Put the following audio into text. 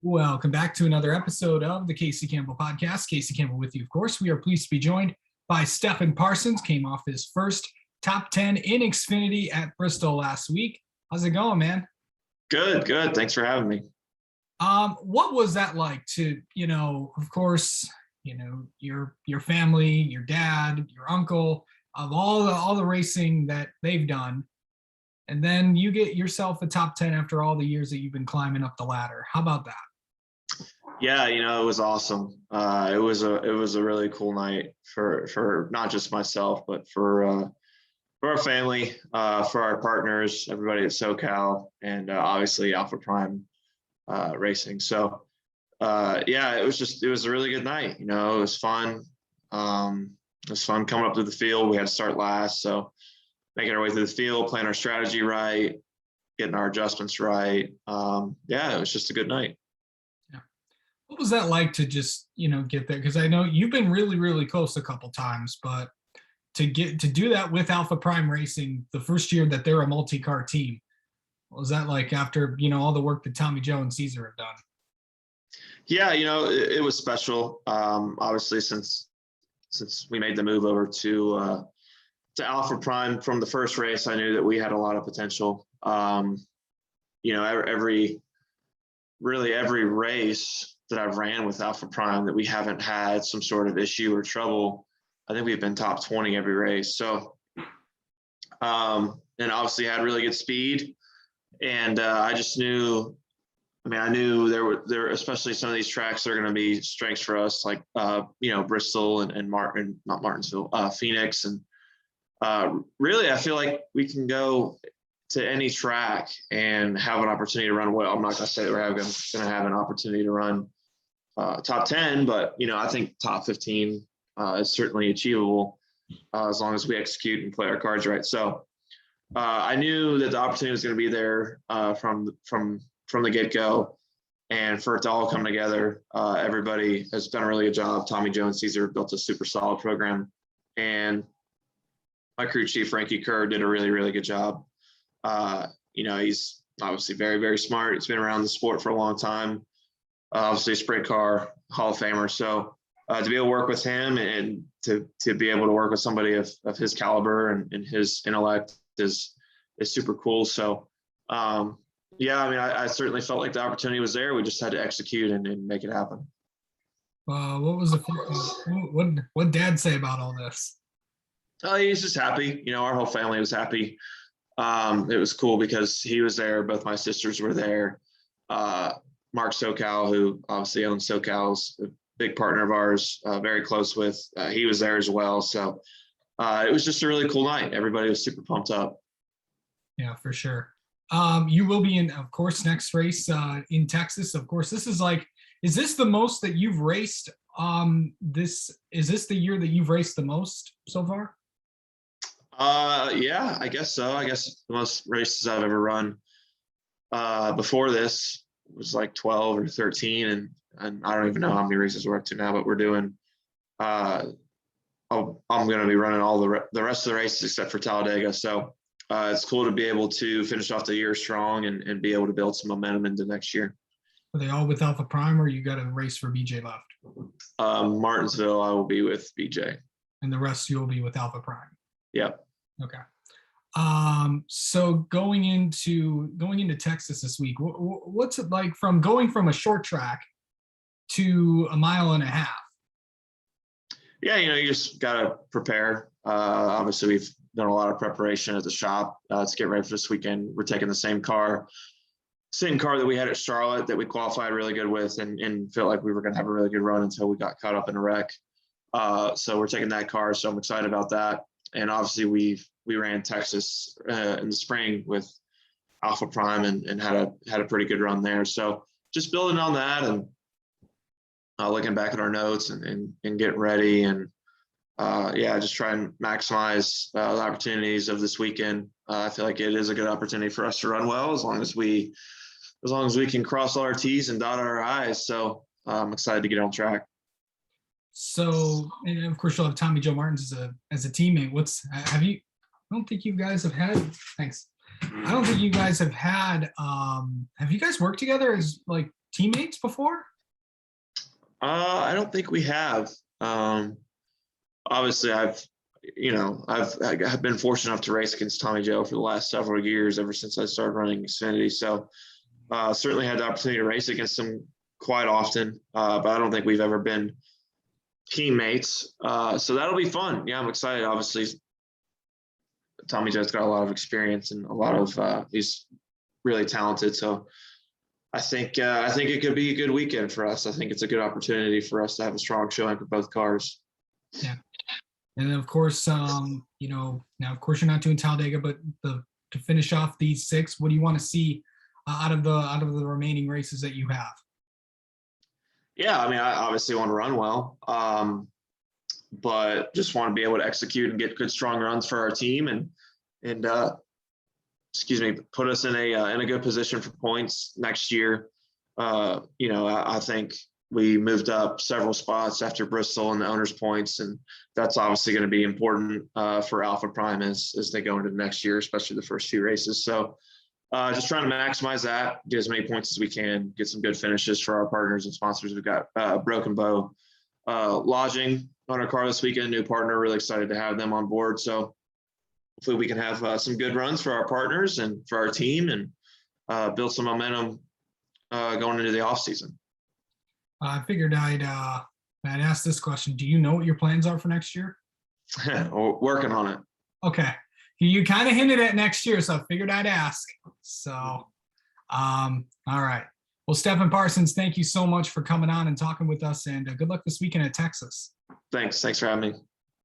Welcome back to another episode of the Casey Campbell Podcast. Casey Campbell with you, of course. We are pleased to be joined by Stefan Parsons. Came off his first top 10 in Xfinity at Bristol last week. How's it going, man? Good. Thanks for having me. What was that like to, of course, your family, your dad, your uncle, of all the racing that they've done, and then you get yourself a top 10 after all the years that you've been climbing up the ladder. How about that? Yeah, it was awesome. It was a really cool night for not just myself, but for our family, for our partners, everybody at SoCal, and obviously Alpha Prime Racing. So it was a really good night. It was fun. It was fun coming up to the field. We had to start last, so making our way through the field, playing our strategy right, getting our adjustments right. It was just a good night. Yeah. What was that like to just, get there? Because I know you've been really, really close a couple times, but to do that with Alpha Prime Racing the first year that they're a multi-car team, what was that like after, all the work that Tommy Joe and Caesar have done? Yeah, it was special. Obviously, since we made the move over to Alpha Prime from the first race, I knew that we had a lot of potential. Every race that I've ran with Alpha Prime that we haven't had some sort of issue or trouble, I think we've been top 20 every race. So, and obviously had really good speed. And I just knew, I knew there especially some of these tracks are going to be strengths for us, like, Bristol and not Martinsville, Phoenix. And really, I feel like we can go to any track and have an opportunity to run well. I'm not going to say that we're going to have an opportunity to run top 10, but, I think top 15 is certainly achievable as long as we execute and play our cards right. So I knew that the opportunity was going to be there from the get-go, and for it to all come together. Everybody has done a really good job. Tommy Joe and Caesar built a super solid program, and my crew chief, Frankie Kerr, did a really, really good job. He's obviously very, very smart. He's been around the sport for a long time. Obviously a sprint car Hall of Famer. So to be able to work with him and to be able to work with somebody of his caliber and his intellect is super cool. So, I certainly felt like the opportunity was there. We just had to execute and make it happen. What was what Dad say about all this? He's just happy. Our whole family was happy. It was cool because he was there. Both my sisters were there. Mark SoCal, who obviously owns SoCal's a big partner of ours, very close with, he was there as well. So it was just a really cool night. Everybody was super pumped up. Yeah, for sure. You will be in, of course, next race in Texas. Of course, is this the most that you've raced? Is this the year that you've raced the most so far? Yeah, I guess so. I guess the most races I've ever run before this was like 12 or 13, and I don't even know how many races we're up to now, but we're doing I'm going to be running all the rest of the races except for Talladega. So it's cool to be able to finish off the year strong and be able to build some momentum into next year. Are they all with Alpha Prime, or you got a race for BJ left? Martinsville, I will be with BJ. And the rest you'll be with Alpha Prime? Yep. Okay. So going into Texas this week, what's it like going from a short track to a mile and a half? Yeah, you just got to prepare. Obviously, we've done a lot of preparation at the shop to get ready for this weekend. We're taking the same car that we had at Charlotte that we qualified really good with and felt like we were going to have a really good run until we got caught up in a wreck. So we're taking that car, so I'm excited about that. And obviously we ran Texas in the spring with Alpha Prime and had a pretty good run there. So just building on that and looking back at our notes and getting ready and just try and maximize the opportunities of this weekend. I feel like it is a good opportunity for us to run well as long as we can cross all our T's and dot our I's. So I'm excited to get on track. So, and of course, you'll have Tommy Joe Martins as a teammate. I don't think you guys have had. Thanks. I don't think you guys have had. Have you guys worked together as like teammates before? I don't think we have. Obviously, I've been fortunate enough to race against Tommy Joe for the last several years, ever since I started running Xfinity. So certainly had the opportunity to race against him quite often, but I don't think we've ever been teammates. So that'll be fun. Yeah, I'm excited. Obviously, Tommy Joe's got a lot of experience and a lot of he's really talented. So I think it could be a good weekend for us. I think it's a good opportunity for us to have a strong showing for both cars. Yeah. And then of course, now of course you're not doing Talladega, but to finish off these 6, what do you want to see out of the remaining races that you have? Yeah, I mean, I obviously want to run well, but just want to be able to execute and get good, strong runs for our team, and put us in a good position for points next year. I think we moved up several spots after Bristol and the owners' points, and that's obviously going to be important for Alpha Prime as they go into next year, especially the first few races. So just trying to maximize that, get as many points as we can, get some good finishes for our partners and sponsors. We've got Broken Bow Lodging on our car this weekend, new partner, really excited to have them on board. So hopefully we can have some good runs for our partners and for our team, and build some momentum going into the off season. I figured I'd ask this question. Do you know what your plans are for next year? We're working on it. Okay. You kind of hinted at next year, so I figured I'd ask. So, all right. Well, Stefan Parsons, thank you so much for coming on and talking with us, and good luck this weekend at Texas. Thanks for having me.